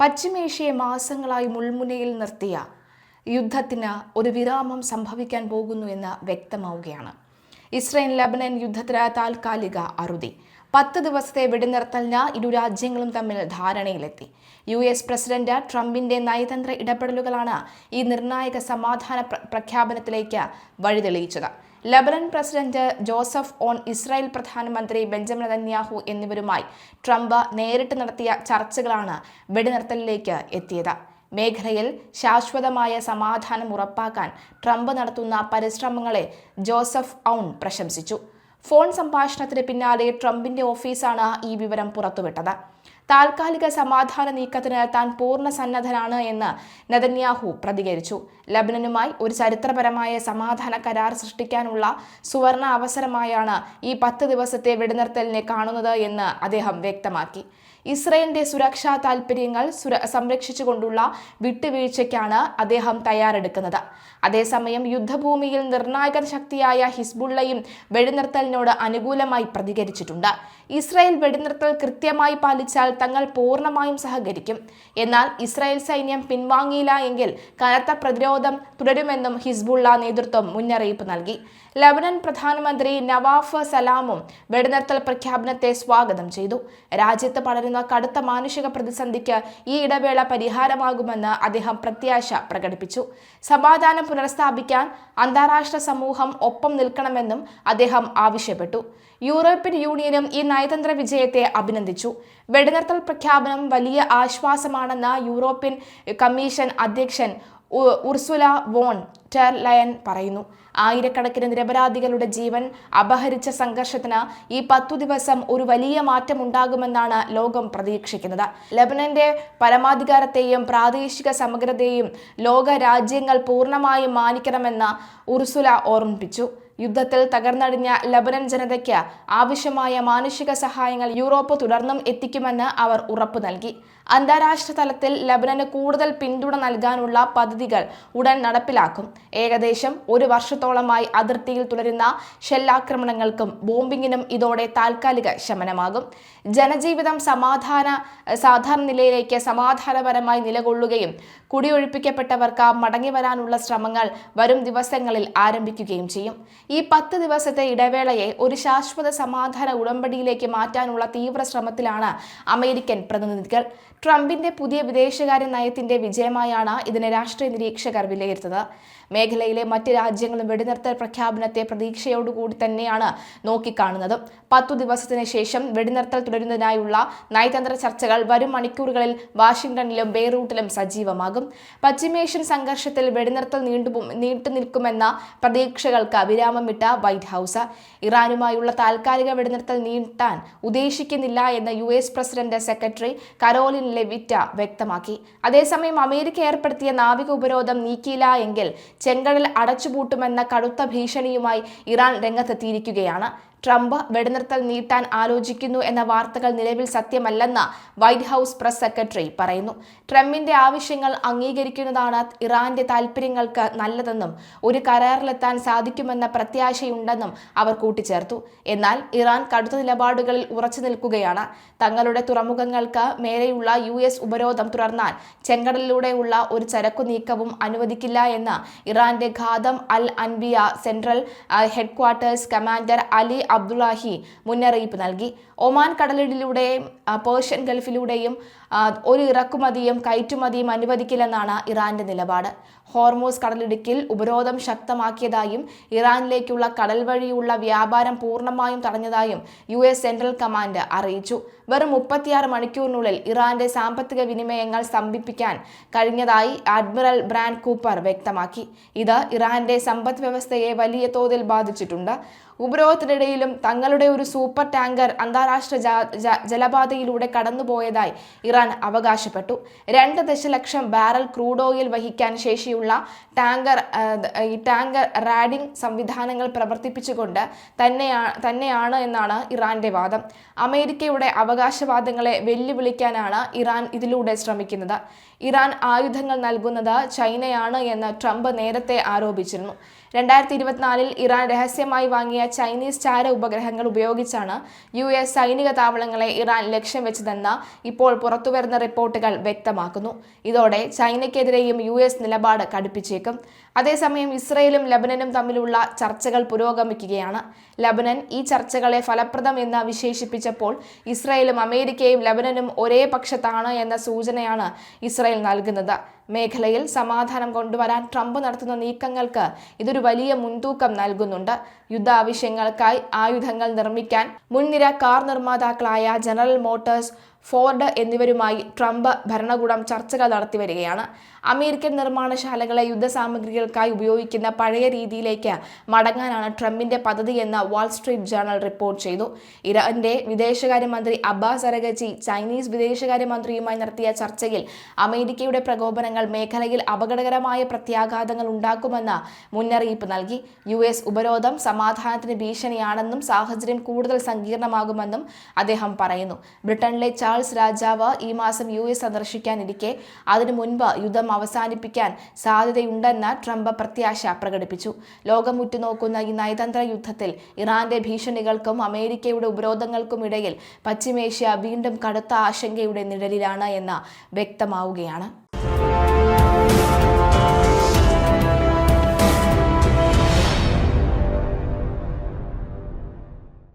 പശ്ചിമേഷ്യയെ മാസങ്ങളായി മുൾമുനയിൽ നിർത്തിയ യുദ്ധത്തിന് ഒരു വിരാമം സംഭവിക്കാൻ പോകുന്നു എന്ന് വ്യക്തമാവുകയാണ്. ഇസ്രായേൽ ലബനൻ യുദ്ധത്തിന് താൽക്കാലിക അറുതി. 10 ദിവസത്തെ വെടിനിർത്തലിന് ഇരു രാജ്യങ്ങളും തമ്മിൽ ധാരണയിലെത്തി. US പ്രസിഡന്റ് ട്രംപിന്റെ നയതന്ത്ര ഇടപെടലുകളാണ് ഈ നിർണായക സമാധാന പ്രഖ്യാപനത്തിലേക്ക് വഴിതെളിയിച്ചത്. Lebanon president Joseph Aoun, Israel പ്രധാനമന്ത്രി ബെഞ്ചമിൻ നെതന്യാഹു എന്നിവരുമായി ട്രംപ് നേരിട്ട് നടത്തിയ ചർച്ചകളാണ് വെടിനിർത്തലിലേക്ക് എത്തിയത്. മേഖലയിൽ ശാശ്വതമായ സമാധാനം ഉറപ്പാക്കാൻ ട്രംപ് നടത്തുന്ന പരിശ്രമങ്ങളെ ജോസഫ് ഔൺ പ്രശംസിച്ചു. ഫോൺ സംഭാഷണത്തിന് പിന്നാലെ ട്രംപിന്റെ ഓഫീസാണ് ഈ വിവരം പുറത്തുവിട്ടത്. താൽക്കാലിക സമാധാന നീക്കത്തിന് താൻ പൂർണ്ണ സന്നദ്ധനാണ് എന്ന് നെതന്യാഹു പ്രതികരിച്ചു. ലബനനുമായി ഒരു ചരിത്രപരമായ സമാധാന കരാർ സൃഷ്ടിക്കാനുള്ള സുവർണ അവസരമായാണ് ഈ 10 ദിവസത്തെ വെടിനിർത്തലിനെ കാണുന്നത് എന്ന് അദ്ദേഹം വ്യക്തമാക്കി. ഇസ്രായേലിന്റെ സുരക്ഷാ താൽപര്യങ്ങൾ സംരക്ഷിച്ചുകൊണ്ടുള്ള വിട്ടുവീഴ്ചയ്ക്കാണ് അദ്ദേഹം തയ്യാറെടുക്കുന്നത്. അതേസമയം യുദ്ധഭൂമിയിൽ നിർണായക ശക്തിയായ ഹിസ്ബുള്ളയും വെടിനിർത്തലിനോട് അനുകൂലമായി പ്രതികരിച്ചിട്ടുണ്ട്. ഇസ്രായേൽ വെടിനിർത്തൽ കൃത്യമായി പാലിച്ചാൽ തങ്ങൾ പൂർണ്ണമായും സഹകരിക്കും. എന്നാൽ ഇസ്രായേൽ സൈന്യം പിൻവാങ്ങിയില്ല എങ്കിൽ കനത്ത പ്രതിരോധം തുടരുമെന്നും ഹിസ്ബുള്ള നേതൃത്വം മുന്നറിയിപ്പ് നൽകി. ലബനൻ പ്രധാനമന്ത്രി നവാഫ് സലാമും വെടിനിർത്തൽ പ്രഖ്യാപനത്തെ സ്വാഗതം ചെയ്തു. രാജ്യത്ത് പടരുന്ന കടുത്ത മാനുഷിക പ്രതിസന്ധിക്ക് ഈ ഇടവേള പരിഹാരമാകുമെന്ന് അദ്ദേഹം പ്രത്യാശ പ്രകടിപ്പിച്ചു. സമാധാനം പുനഃസ്ഥാപിക്കാൻ അന്താരാഷ്ട്ര സമൂഹം ഒപ്പം നിൽക്കണമെന്നും അദ്ദേഹം ആവശ്യപ്പെട്ടു. യൂറോപ്യൻ യൂണിയനും ഈ നയതന്ത്ര വിജയത്തെ അഭിനന്ദിച്ചു. വെടിനിർത്തൽ പ്രഖ്യാപനം വലിയ ആശ്വാസമാണെന്ന് യൂറോപ്യൻ കമ്മീഷൻ അധ്യക്ഷൻ ഉർസുല വോൺ ഡെർ ലയൻ പറയുന്നു. ആയിരക്കണക്കിന് നിരപരാധികളുടെ ജീവൻ അപഹരിച്ച സംഘർഷത്തിന് ഈ 10 ദിവസം ഒരു വലിയ മാറ്റമുണ്ടാകുമെന്നാണ് ലോകം പ്രതീക്ഷിക്കുന്നത്. ലബനന്റെ പരമാധികാരത്തെയും പ്രാദേശിക സമഗ്രതയെയും ലോക രാജ്യങ്ങൾ പൂർണ്ണമായും മാനിക്കണമെന്ന് ഉർസുല ഓർമ്മിപ്പിച്ചു. യുദ്ധത്തിൽ തകർന്നടിഞ്ഞ ലബനൻ ജനതയ്ക്ക് ആവശ്യമായ മാനുഷിക സഹായങ്ങൾ യൂറോപ്പ് തുടർന്നും എത്തിക്കുമെന്ന് അവർ ഉറപ്പു നൽകി. അന്താരാഷ്ട്ര തലത്തിൽ ലബനന് കൂടുതൽ പിന്തുണ നൽകാനുള്ള പദ്ധതികൾ ഉടൻ നടപ്പിലാക്കും. ഏകദേശം 1 വർഷത്തോളമായി അതിർത്തിയിൽ തുടരുന്ന ഷെല്ലാക്രമണങ്ങൾക്കും ബോംബിങ്ങിനും ഇതോടെ താൽക്കാലിക ശമനമാകും. ജനജീവിതം സാധാരണ നിലയിലേക്ക് സമാധാനപരമായി നിലകൊള്ളുകയും കുടിയൊഴിപ്പിക്കപ്പെട്ടവർക്ക് മടങ്ങിവരാനുള്ള ശ്രമങ്ങൾ വരും ദിവസങ്ങളിൽ ആരംഭിക്കുകയും ചെയ്യും. ഈ 10 ദിവസത്തെ ഇടവേളയെ ഒരു ശാശ്വത സമാധാന ഉടമ്പടിയിലേക്ക് മാറ്റാനുള്ള തീവ്ര ശ്രമത്തിലാണ് അമേരിക്കൻ പ്രതിനിധികൾ. ട്രംപിന്റെ പുതിയ വിദേശകാര്യ നയത്തിന്റെ വിജയമായാണ് ഇതിനെ രാഷ്ട്രീയ നിരീക്ഷകർ വിലയിരുത്തുന്നത്. മേഖലയിലെ മറ്റ് രാജ്യങ്ങളും വെടിനിർത്തൽ പ്രഖ്യാപനത്തെ പ്രതീക്ഷയോടുകൂടി തന്നെയാണ് നോക്കിക്കാണുന്നത്. 10 ദിവസത്തിന് ശേഷം വെടിനിർത്തൽ തുടരുന്നതിനായുള്ള നയതന്ത്ര ചർച്ചകൾ വരും മണിക്കൂറുകളിൽ വാഷിംഗ്ടണിലും ബെയ്റൂട്ടിലും സജീവമാകും. പശ്ചിമേഷ്യൻ സംഘർഷത്തിൽ വെടിനിർത്തൽ നീണ്ടുനിൽക്കുമെന്ന പ്രതീക്ഷകൾക്ക് വിരാമമിട്ട വൈറ്റ് ഹൗസ് ഇറാനുമായുള്ള താൽക്കാലിക വെടിനിർത്തൽ നീട്ടാൻ ഉദ്ദേശിക്കുന്നില്ല എന്ന് US പ്രസിഡന്റ് സെക്രട്ടറി കരോലിൻ ലെവിറ്റ വ്യക്തമാക്കി. അതേസമയം അമേരിക്ക ഏർപ്പെടുത്തിയ നാവിക ഉപരോധം നീക്കിയില്ല എങ്കിൽ ചെങ്കടൽ അടച്ചുപൂട്ടുമെന്ന കടുത്ത ഭീഷണിയുമായി ഇറാൻ രംഗത്തെത്തിയിരിക്കുകയാണ്. ട്രംപ് വെടിനിർത്തൽ നീട്ടാൻ ആലോചിക്കുന്നു എന്ന വാർത്തകൾ നിലവിൽ സത്യമല്ലെന്ന് വൈറ്റ് ഹൗസ് പ്രസ് സെക്രട്ടറി പറയുന്നു. ട്രംപിന്റെ ആവശ്യങ്ങൾ അംഗീകരിക്കുന്നതാണ് ഇറാന്റെ താൽപര്യങ്ങൾക്ക് നല്ലതെന്നും ഒരു കരാറിലെത്താൻ സാധിക്കുമെന്ന പ്രത്യാശയുണ്ടെന്നും അവർ കൂട്ടിച്ചേർത്തു. എന്നാൽ ഇറാൻ കടുത്ത നിലപാടുകളിൽ ഉറച്ചു നിൽക്കുകയാണ്. തങ്ങളുടെ തുറമുഖങ്ങൾക്ക് മേലെയുള്ള US ഉപരോധം തുടർന്നാൽ ചെങ്കടലിലൂടെയുള്ള ഒരു ചരക്കു നീക്കവും അനുവദിക്കില്ല എന്ന് ഇറാന്റെ Khatam al Anbiya central headquarters commander Ali Abdullahi മുന്നറിയിപ്പ് നൽകി. ഒമാൻ കടലിലൂടെയും പേർഷ്യൻ ഗൾഫിലൂടെയും ഒരു ഇറക്കുമതിയും കയറ്റുമതിയും അനുവദിക്കില്ലെന്നാണ് ഇറാന്റെ നിലപാട്. ഹോർമൂസ് കടലിടുക്കിൽ ഉപരോധം ശക്തമാക്കിയതായും ഇറാനിലേക്കുള്ള കടൽ വഴിയുള്ള വ്യാപാരം പൂർണ്ണമായും തടഞ്ഞതായും US സെൻട്രൽ കമാൻഡ് അറിയിച്ചു. വെറും 36 മണിക്കൂറിനുള്ളിൽ ഇറാന്റെ സാമ്പത്തിക വിനിമയങ്ങൾ സ്തംഭിപ്പിക്കാൻ കഴിഞ്ഞതായി അഡ്മിറൽ ബ്രാൻഡ് കൂപ്പർ വ്യക്തമാക്കി. ഇത് ഇറാന്റെ സമ്പദ് വ്യവസ്ഥയെ വലിയ തോതിൽ ബാധിച്ചിട്ടുണ്ട്. ഉപരോധത്തിനിടയിലും തങ്ങളുടെ ഒരു സൂപ്പർ ടാങ്കർ അന്താരാഷ്ട്ര ജലപാതയിലൂടെ കടന്നുപോയതായി ഇറാൻ അവകാശപ്പെട്ടു. 2 ദശലക്ഷം ബാരൽ ക്രൂഡ് ഓയിൽ വഹിക്കാൻ ശേഷിയുള്ള ടാങ്കർ റാഡിംഗ് സംവിധാനങ്ങൾ പ്രവർത്തിപ്പിച്ചുകൊണ്ട് തന്നെയാണ് എന്നാണ് ഇറാന്റെ വാദം. അമേരിക്കയുടെ അവകാശ അവകാശവാദങ്ങളെ വെല്ലുവിളിക്കാനാണ് ഇറാൻ ഇതിലൂടെ ശ്രമിക്കുന്നത്. ഇറാൻ ആയുധങ്ങൾ നൽകുന്നത് ചൈനയാണ് എന്ന് ട്രംപ് നേരത്തെ ആരോപിച്ചിരുന്നു. 2024 ഇറാൻ രഹസ്യമായി വാങ്ങിയ ചൈനീസ് ചാര ഉപഗ്രഹങ്ങൾ ഉപയോഗിച്ചാണ് US സൈനിക താവളങ്ങളെ ഇറാൻ ലക്ഷ്യം വെച്ചതെന്ന് ഇപ്പോൾ പുറത്തുവരുന്ന റിപ്പോർട്ടുകൾ വ്യക്തമാക്കുന്നു. ഇതോടെ ചൈനയ്ക്കെതിരെയും US നിലപാട് കടുപ്പിച്ചേക്കും. അതേസമയം ഇസ്രയേലും ലബനനും തമ്മിലുള്ള ചർച്ചകൾ പുരോഗമിക്കുകയാണ്. ലബനൻ ഈ ചർച്ചകളെ ഫലപ്രദം എന്ന് വിശേഷിപ്പിച്ചപ്പോൾ ഇസ്രയേലും അമേരിക്കയും ലബനനും ഒരേ പക്ഷത്താണ് എന്ന സൂചനയാണ് ഇസ്രയേൽ നൽകുന്നത്. മേഖലയിൽ സമാധാനം കൊണ്ടുവരാൻ ട്രംപ് നടത്തുന്ന നീക്കങ്ങൾക്ക് ഇതൊരു വലിയ മുൻതൂക്കം നൽകുന്നുണ്ട്. യുദ്ധ ആവശ്യങ്ങൾക്കായി ആയുധങ്ങൾ നിർമ്മിക്കാൻ മുൻനിര കാർ നിർമ്മാതാക്കളായ ജനറൽ മോട്ടോഴ്സ്, ഫോർഡ് എന്നിവരുമായി ട്രംപ് ഭരണകൂടം ചർച്ചകൾ നടത്തിവരികയാണ്. അമേരിക്കൻ നിർമ്മാണശാലകളെ യുദ്ധസാമഗ്രികൾക്കായി ഉപയോഗിക്കുന്ന പഴയ രീതിയിലേക്ക് മടങ്ങാനാണ് ട്രംപിന്റെ പദ്ധതിയെന്ന് വാൾസ്ട്രീറ്റ് ജേർണൽ റിപ്പോർട്ട് ചെയ്തു. ഇറാന്റെ വിദേശകാര്യമന്ത്രി അബ്ബാസ് അരഗച്ചി ചൈനീസ് വിദേശകാര്യമന്ത്രിയുമായി നടത്തിയ ചർച്ചയിൽ അമേരിക്കയുടെ പ്രകോപനങ്ങൾ മേഖലയിൽ അപകടകരമായ പ്രത്യാഘാതങ്ങൾ ഉണ്ടാക്കുമെന്ന് മുന്നറിയിപ്പ് നൽകി. US ഉപരോധം സമാധാനത്തിന് ഭീഷണിയാണെന്നും സാഹചര്യം കൂടുതൽ സങ്കീർണമാകുമെന്നും അദ്ദേഹം പറയുന്നു. ബ്രിട്ടനിലെ ചാൾസ് രാജാവ് ഈ മാസം US സന്ദർശിക്കാനിരിക്കെ അതിനു മുൻപ് യുദ്ധം അവസാനിപ്പിക്കാൻ സാധ്യതയുണ്ടെന്ന് ട്രംപ് പ്രത്യാശ പ്രകടിപ്പിച്ചു. ലോകം ഉറ്റുനോക്കുന്ന ഈ നയതന്ത്ര യുദ്ധത്തിൽ ഇറാന്റെ ഭീഷണികൾക്കും അമേരിക്കയുടെ ഉപരോധങ്ങൾക്കുമിടയിൽ പശ്ചിമേഷ്യ വീണ്ടും കടുത്ത ആശങ്കയുടെ നിഴലിലാണ് എന്ന് വ്യക്തമാവുകയാണ്.